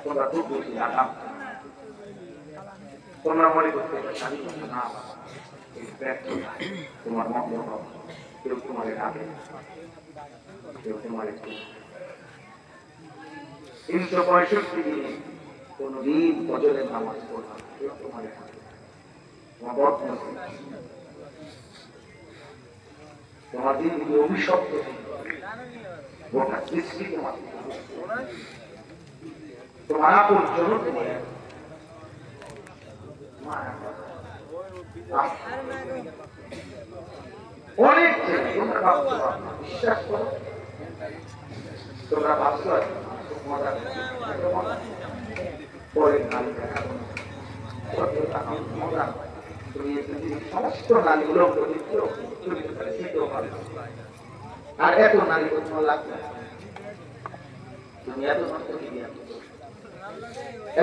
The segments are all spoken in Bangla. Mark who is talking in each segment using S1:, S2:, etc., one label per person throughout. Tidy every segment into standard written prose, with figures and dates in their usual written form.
S1: তোমরা খুব বেশি আরাম, তোমরা মনে করতে না তোমার মত কেউ তোমার ডাকে, কেউ তোমার 365 দিনে কোনদিন ফজরের নামাজ পড়া কেউ তোমার ডাকে, তোমার দিন অভিশপ্ত গোটা সৃষ্টি তোমার আপন জন্য তোমার অনেক তোমরা ভাবছো, বিশ্বাস করো তোমরা ভাবছো পরে নারী দেখাবো তুমি সমস্ত নারীগুলো আর এত নারী তোমার লাগবে, তুমি এত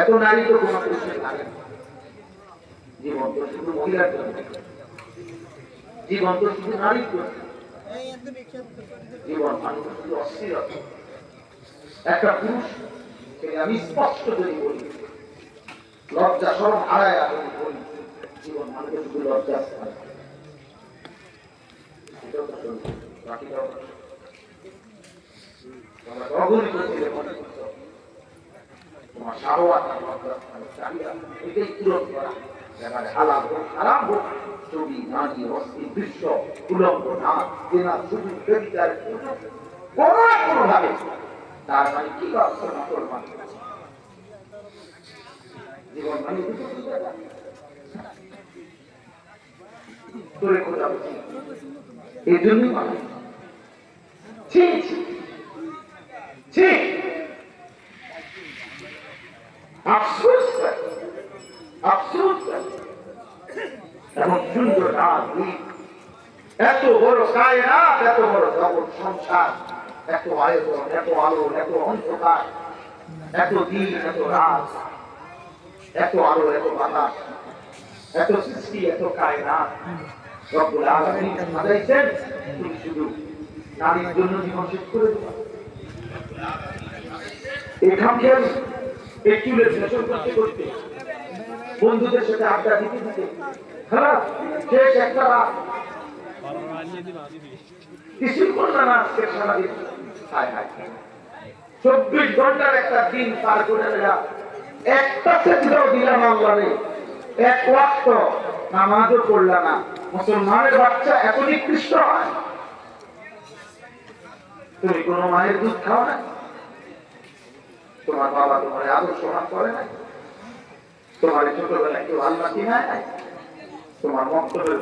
S1: এত নারী তো কোনো পুরুষের লাগে না। জীবন তো শুধু মহিলার জন্য, জীবন তো শুধু নারীর জন্য, জীবন মানুষ শুধু অস্থিরতা। একটা পুরুষ আমি স্পষ্ট যদি বলি, লজ্জা সরম হারায় আমি বলি, জীবন মানুষের শুধু লজ্জা তোমার সারোয়ার এটাই পূরণ করা, হালাল হোক হারাম হোক, ছবি নারী অস্থির দৃশ্য উলঙ্গ না কেনা শুধু কোনো ভাবে তার মানে কি জীবন মানে তোরে খোঁজা এই জন্যই মানুষ আফসোস আফসোস এমন সুন্দর এত বড় কায়নাত, এত বড় জগৎ সংসার, এত আয়োজন, এত আলো, এত অন্ধকার, এত দিন, এত রাত, এত আলো, এত বাতাস, এত সৃষ্টি, এত কায়নাত রব্বুল আলামিন সাজাইছেন, তুমি শুধু নারীর জন্য জীবন শেষ করে দেবেন। এখানে চুলের ফ্যাশন করতে করতে বন্ধুদের সাথে আড্ডা দিতে দিতে খারাপ শেষ একটা কিছু করবে না, আজকে সারাদিন 24 ঘন্টার একটা দিন পার করে একটা সেজদাও দিলাম আল্লাহরে, এক ওয়াক্ত নামাজও পড়লা না। মুসলমানের বাচ্চা এত নিকৃষ্ট হয়? তুমি কোন মায়ের দুধ খাও না? তোমার বাবা তোমার আদর সমান করে না? তোমার ছোটবেলায় কেউ আল্লাহ কিনায় নাই? তোমার বক্তব্যের